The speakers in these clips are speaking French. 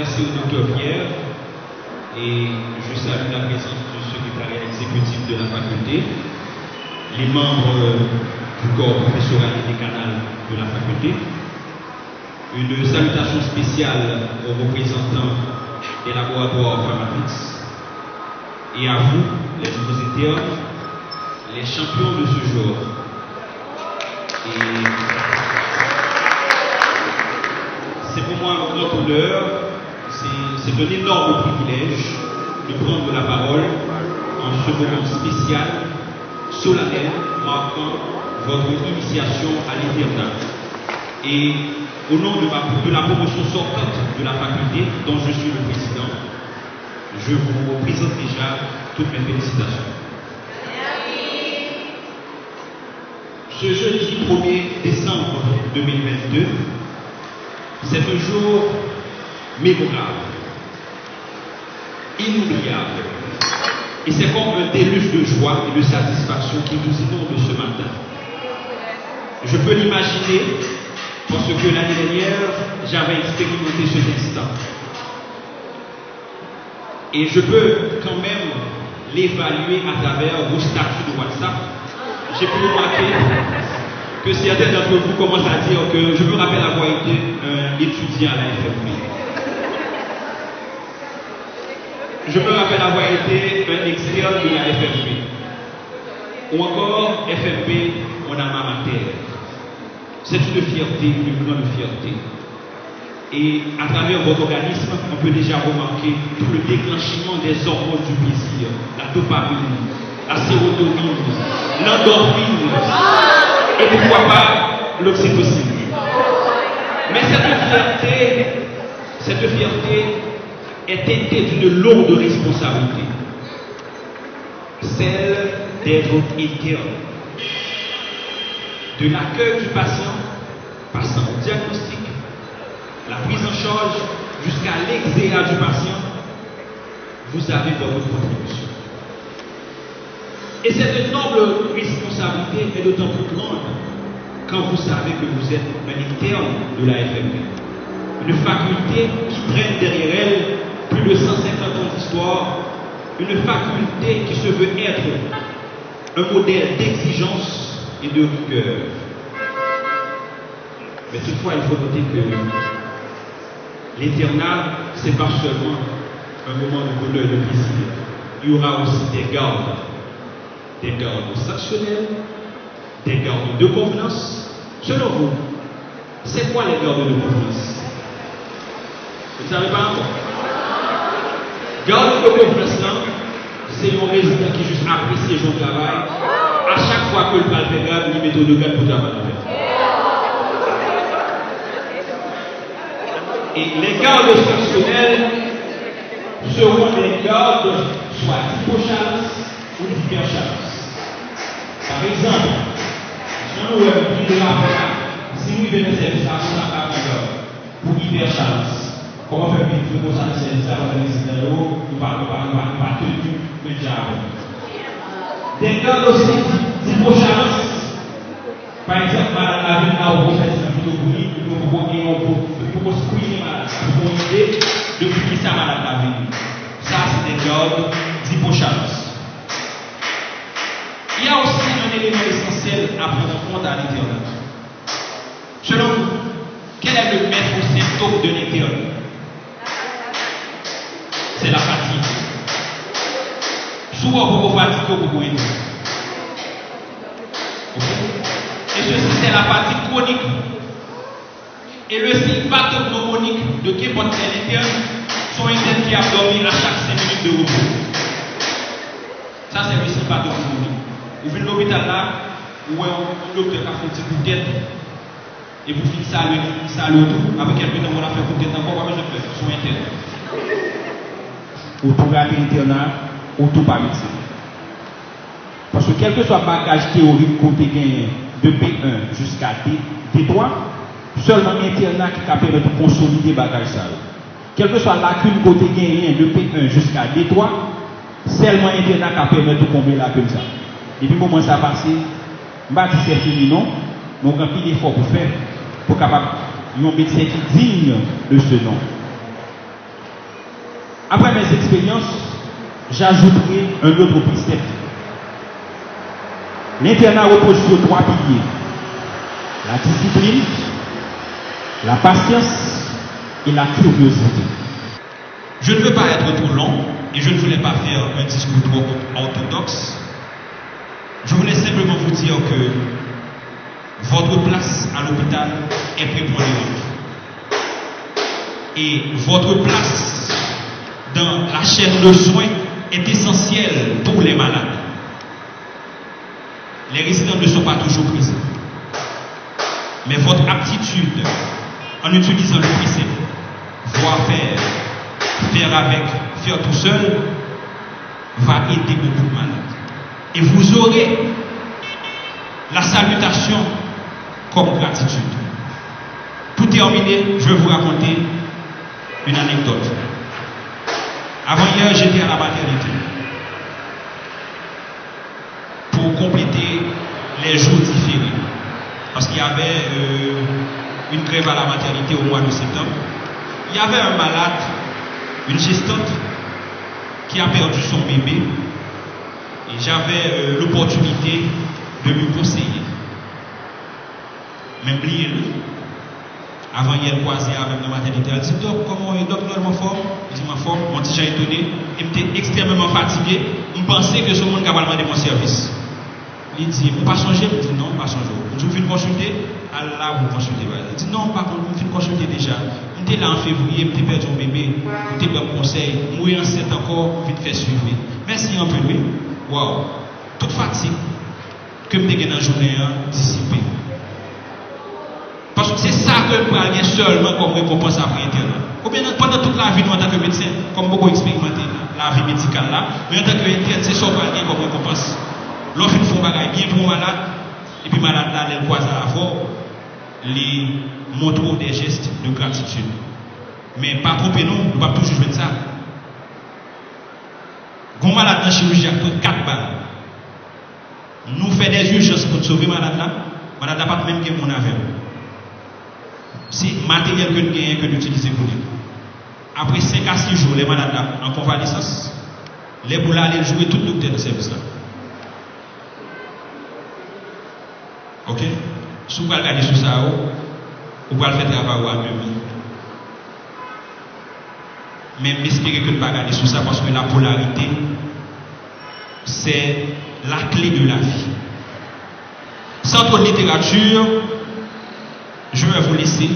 Merci au docteur Pierre et je salue la présence du secrétariat exécutif de la faculté, les membres du corps professoral et décanal de la faculté. Une salutation spéciale aux représentants des laboratoires Pharmafix et à vous, les nouveaux internes, les champions de ce jour. Et c'est pour moi un grand honneur, c'est un énorme privilège de prendre la parole en ce moment spécial, solennel, marquant votre initiation à l'internat. Et au nom de la promotion sortante de la faculté, dont je suis le président, je vous présente déjà toutes mes félicitations. Ce jeudi 1er décembre 2022, c'est un jour mémorable, inoubliable. Et c'est comme un déluge de joie et de satisfaction qui nous inonde ce matin. Je peux l'imaginer parce que l'année dernière, j'avais expérimenté cet instant. Et je peux quand même l'évaluer à travers vos statuts de WhatsApp. J'ai pu remarquer que certains d'entre vous commencent à dire que je me rappelle avoir été un étudiant à la FFP. Je me rappelle avoir été un externe de la FFP. Ou encore FFP, mon alma mater. C'est une fierté, une grande fierté. Et à travers votre organisme, on peut déjà remarquer tout le déclenchement des hormones du plaisir, la dopamine, la sérotonine, l'endorphine, et pourquoi pas l'oxytocine. Mais cette fierté est teintée d'une lourde responsabilité, celle d'être interne. De l'accueil du patient, passant au diagnostic, la prise en charge jusqu'à l'exéa du patient, vous avez votre contribution. Et cette noble responsabilité est d'autant plus grande quand vous savez que vous êtes un interne de la FFP. Une faculté qui traîne derrière elle plus de 150 ans d'histoire, une faculté qui se veut être un modèle d'exigence et de rigueur. Mais toutefois, il faut noter que l'internat, ce n'est pas seulement un moment de bonheur et de plaisir. Il y aura aussi des gardes sanctionnels, des gardes de convenance. Selon vous, c'est quoi les gardes de convenance? Vous ne savez pas encore? Garde de convenance, c'est un résident qui juste apprécie son travail. À chaque fois que le bal fait grave, il met de garde pour travailler. Et les gardes sanctionnels seront des gardes soit d'hypochance ou d'hyperchance. Par exemple, si nous si nous venons service à pour hyperchance, comment faire pour ça, c'est ça, nous parlons pas tenu le diable. Des gardes aussi d'hypochance. Par exemple, madame la ville a offert sa vidéo pour squeezer malade, pour idée de qui ça madame la ville. Ça, c'est des gardes d'hypochance. Il y a aussi un élément essentiel à prendre en compte à l'internat. Selon vous, quel est le maître symptôme de l'internat? C'est la fatigue. Souvent, vous fatiguez pour vous aider. Et ceci, c'est la fatigue chronique. Et le signe pathognomonique de qu'importe quel interne sont internes qui a dormi à chaque 5 minutes de repos. Ça, c'est le signe pathognomonique. Vous venez à l'hôpital là, où un docteur a fait un petit coup de tête, et vous finissez à le tout, avec quelqu'un qui a fait un coup de tête encore, mais je fais, ils sont internes. Ou tout à l'internat, ou tout par médecin. Parce que quel que soit le bagage théorique côté gagné de P1 jusqu'à D3, seulement l'internat qui permet de consolider le bagage ça. Quelle que soit la lacune côté gagné de P1 jusqu'à D3, seulement l'internat qui permet de combler la lacune ça. Et puis comment ça passe, je ne dis c'est fini non, mais on a pris d'efforts pour faire, pour capable un médecin qui digne de ce nom. Après mes expériences, j'ajouterai un autre précepte. L'internat repose sur 3 piliers. La discipline, la patience et la curiosité. Je ne veux pas être trop long et je ne voulais pas faire un discours trop orthodoxe. Je voulais simplement vous dire que votre place à l'hôpital est prépondérante. Et votre place dans la chaîne de soins est essentielle pour les malades. Les résidents ne sont pas toujours présents. Mais votre aptitude en utilisant le précepte, voir faire avec, faire tout seul, va aider beaucoup de malades. Et vous aurez la salutation comme gratitude. Pour terminer, je vais vous raconter une anecdote. Avant-hier, j'étais à la maternité pour compléter les jours différés. Parce qu'il y avait une grève à la maternité au mois de septembre. Il y avait un malade, une gestante, qui a perdu son bébé. Et j'avais l'opportunité de lui conseiller. Même lui, avant hier croisé avec la maternité, elle dit comment est docteur ma forme? Il dit ma forme, mon petit j'ai étonné, il était extrêmement fatigué. Je pensais que ce monde capable de demander mon service. Il dit, vous pas changer? Je dis non, pas changer. Je vous consulter, Allah vous consulter. Il dit non, par contre, vous consulter déjà. Je suis là en février, je perdu mon bébé, je suis bon conseil, mourir en 7 encore, je vais faire suivre. Merci un peu, oui. Waouh, toute fatigue que je suis dans la journée dissipée. Parce que c'est ça que je prends seulement comme récompense après Internet. Ou bien pendant toute la vie, nous, en tant que médecin, comme beaucoup expérimenté la vie médicale là, mais en tant que Internet, c'est ça qu'on a comme récompense. L'offre une fois bagaille bien pour malade, et puis malade là, elle croise à la fois, les montrent des gestes de gratitude. Mais pas trompez-nous, nous ne pouvons pas toujours jouer de ça. Quand malade dans la chirurgie a pris 4 balles, nous faisons des urgences pour sauver malade là pas même que mon avion. C'est matériel que nous gagnons que nous utilisons pour lui. Après 5 à 6 jours, les malades là, en convalescence, les boules aller jouer tout le docteur dans le service là. Ok? Si vous regardez sur ça, vous pouvez faire travail à demi. Mais j'espère que vous ne pas regarder sur ça parce que la polarité, c'est la clé de la vie. Sans trop de littérature, je vais vous laisser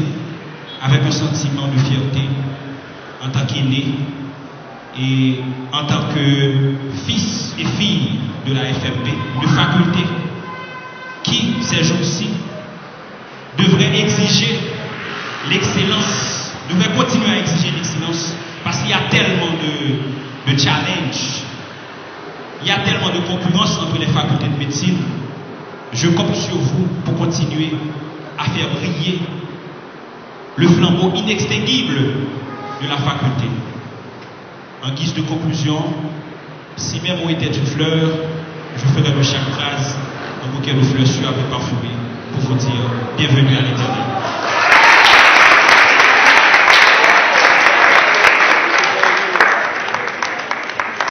avec un sentiment de fierté en tant qu'aîné et en tant que fils et fille de la FMP, de faculté, qui, ces jours-ci, devrait exiger l'excellence, devrait continuer à exiger l'excellence, parce qu'il y a tellement de challenges, il y a tellement de concurrence entre les facultés de médecine. Je compte sur vous pour continuer à faire briller le flambeau inextinguible de la faculté. En guise de conclusion, si même on était une fleur, je ferai de chaque phrase un bouquet de fleurs suaves et parfumées pour vous dire bienvenue à l'éternel.